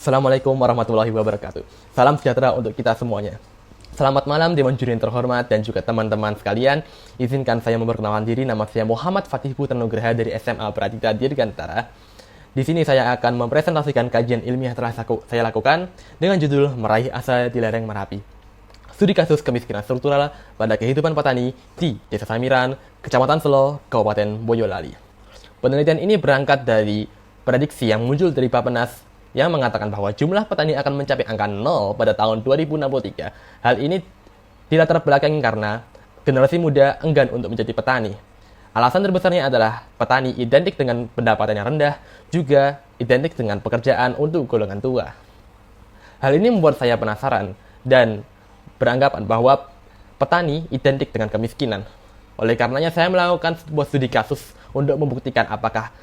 Assalamualaikum warahmatullahi wabarakatuh. Salam sejahtera untuk kita semuanya. Selamat malam Dewan Juri yang terhormat dan juga teman-teman sekalian. Izinkan saya memperkenalkan diri, nama saya Muhammad Fatih Putra Nugraha dari SMA Pradita Dirgantara. Di sini saya akan mempresentasikan kajian ilmiah telah saya lakukan dengan judul Meraih Asa di Lereng Merapi. Studi kasus kemiskinan struktural pada kehidupan petani di Desa Samiran, Kecamatan Selo, Kabupaten Boyolali. Penelitian ini berangkat dari prediksi yang muncul dari Bappenas yang mengatakan bahwa jumlah petani akan mencapai angka 0 pada tahun 2063. Hal ini dilatar belakangi karena generasi muda enggan untuk menjadi petani. Alasan terbesarnya adalah petani identik dengan pendapatan yang rendah, juga identik dengan pekerjaan untuk golongan tua. Hal ini membuat saya penasaran dan beranggapan bahwa petani identik dengan kemiskinan. Oleh karenanya saya melakukan sebuah studi kasus untuk membuktikan apakah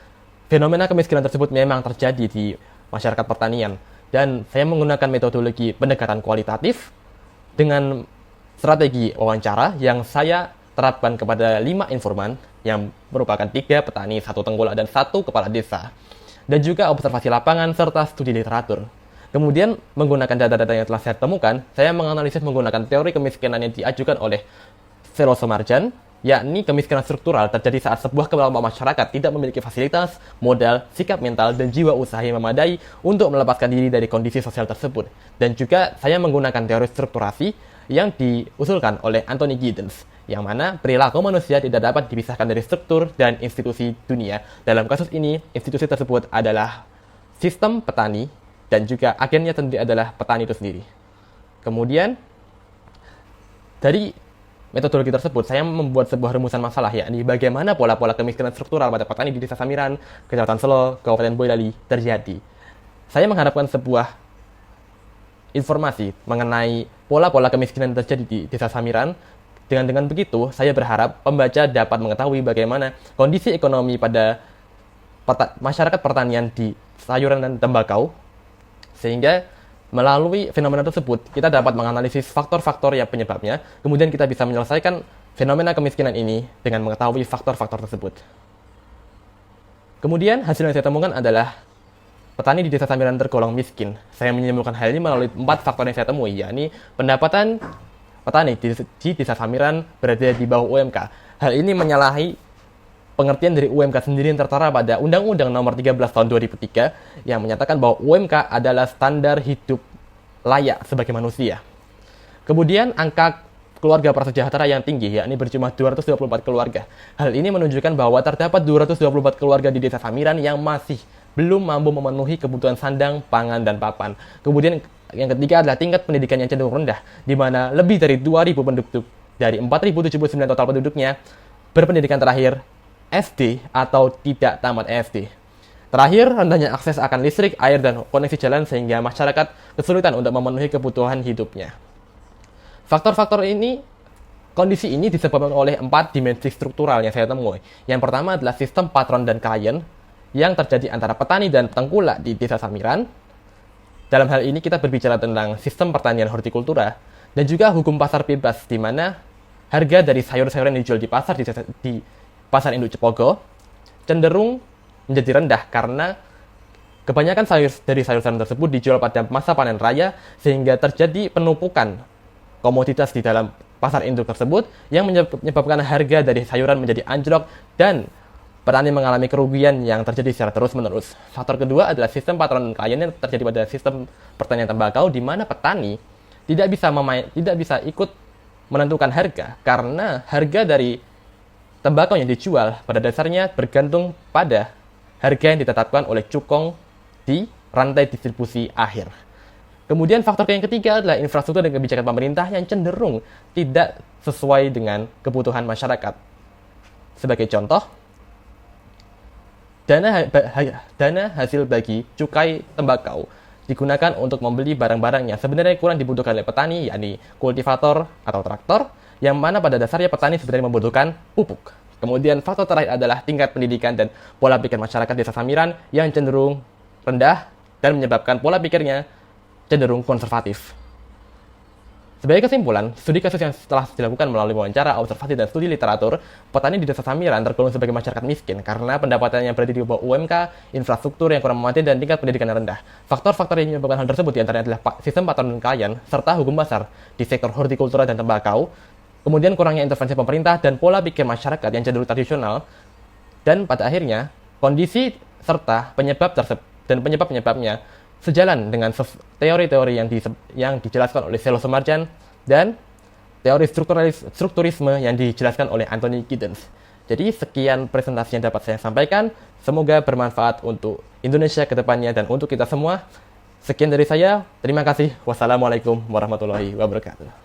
fenomena kemiskinan tersebut memang terjadi di masyarakat pertanian, dan saya menggunakan metodologi pendekatan kualitatif dengan strategi wawancara yang saya terapkan kepada 5 informan yang merupakan 3 petani, 1 tengkulak, dan 1 kepala desa, dan juga observasi lapangan serta studi literatur. Kemudian menggunakan data-data yang telah saya temukan, saya menganalisis menggunakan teori kemiskinan yang diajukan oleh Velo Somarjan, yakni kemiskinan struktural terjadi saat sebuah kelompok masyarakat tidak memiliki fasilitas, modal, sikap mental, dan jiwa usaha yang memadai untuk melepaskan diri dari kondisi sosial tersebut. Dan juga saya menggunakan teori strukturasi yang diusulkan oleh Anthony Giddens, yang mana perilaku manusia tidak dapat dipisahkan dari struktur dan institusi dunia. Dalam kasus ini, institusi tersebut adalah sistem petani, dan juga agennya sendiri adalah petani itu sendiri. Kemudian, dari metodologi tersebut, saya membuat sebuah rumusan masalah, yakni bagaimana pola-pola kemiskinan struktural pada petani di Desa Samiran, Kecamatan Selo, Kabupaten Boyolali terjadi. Saya mengharapkan sebuah informasi mengenai pola-pola kemiskinan yang terjadi di Desa Samiran. Dengan begitu, saya berharap pembaca dapat mengetahui bagaimana kondisi ekonomi pada masyarakat pertanian di sayuran dan tembakau, sehingga melalui fenomena tersebut, kita dapat menganalisis faktor-faktor yang penyebabnya, kemudian kita bisa menyelesaikan fenomena kemiskinan ini dengan mengetahui faktor-faktor tersebut. Kemudian, hasil yang saya temukan adalah petani di Desa Samiran tergolong miskin. Saya menyimpulkan hal ini melalui 4 faktor yang saya temui, yakni pendapatan petani di Desa Samiran berada di bawah UMK. Hal ini menyalahi pengertian dari UMK sendiri yang tertera pada Undang-Undang Nomor 13 Tahun 2003 yang menyatakan bahwa UMK adalah standar hidup layak sebagai manusia. Kemudian angka keluarga prasejahtera yang tinggi, yakni berjumlah 224 keluarga. Hal ini menunjukkan bahwa terdapat 224 keluarga di Desa Samiran yang masih belum mampu memenuhi kebutuhan sandang, pangan, dan papan. Kemudian yang ketiga adalah tingkat pendidikan yang cenderung rendah, di mana lebih dari 2.000 penduduk dari 4.079 total penduduknya berpendidikan terakhir SD atau tidak tamat SD. Terakhir, rendahnya akses akan listrik, air, dan koneksi jalan sehingga masyarakat kesulitan untuk memenuhi kebutuhan hidupnya. Faktor-faktor ini, kondisi ini disebabkan oleh 4 dimensi struktural yang saya temui. Yang pertama adalah sistem patron dan klien yang terjadi antara petani dan tengkulak di Desa Samiran. Dalam hal ini kita berbicara tentang sistem pertanian hortikultura dan juga hukum pasar bebas, di mana harga dari sayur-sayuran yang dijual di pasar di Pasar Induk Cepogo cenderung menjadi rendah karena kebanyakan sayur-sayuran tersebut dijual pada masa panen raya, sehingga terjadi penumpukan komoditas di dalam pasar induk tersebut yang menyebabkan harga dari sayuran menjadi anjlok dan petani mengalami kerugian yang terjadi secara terus-menerus. Faktor kedua adalah sistem patron klien yang terjadi pada sistem pertanian tembakau, di mana petani tidak bisa ikut menentukan harga karena harga dari tembakau yang dijual pada dasarnya bergantung pada harga yang ditetapkan oleh cukong di rantai distribusi akhir. Kemudian faktor yang ketiga adalah infrastruktur dan kebijakan pemerintah yang cenderung tidak sesuai dengan kebutuhan masyarakat. Sebagai contoh, dana hasil bagi cukai tembakau digunakan untuk membeli barang-barang yang sebenarnya kurang dibutuhkan oleh petani, yakni kultivator atau traktor, yang mana pada dasarnya petani sebenarnya membutuhkan pupuk. Kemudian faktor terakhir adalah tingkat pendidikan dan pola pikir masyarakat Desa Samiran yang cenderung rendah dan menyebabkan pola pikirnya cenderung konservatif. Sebagai kesimpulan, studi kasus yang telah dilakukan melalui wawancara, observasi, dan studi literatur, petani di Desa Samiran tergolong sebagai masyarakat miskin karena pendapatannya berada di bawah UMK, infrastruktur yang kurang memadai, dan tingkat pendidikan yang rendah. Faktor-faktor yang menyebabkan hal tersebut diantaranya adalah sistem patonan kekayaan, serta hukum pasar di sektor hortikultura dan tembakau, kemudian kurangnya intervensi pemerintah, dan pola pikir masyarakat yang cenderung tradisional, dan pada akhirnya, kondisi serta penyebab-penyebabnya sejalan dengan teori-teori yang dijelaskan oleh Selo Semarjan dan teori strukturisme yang dijelaskan oleh Anthony Giddens. Jadi sekian presentasi yang dapat saya sampaikan. Semoga bermanfaat untuk Indonesia ke depannya dan untuk kita semua. Sekian dari saya. Terima kasih. Wassalamualaikum warahmatullahi wabarakatuh.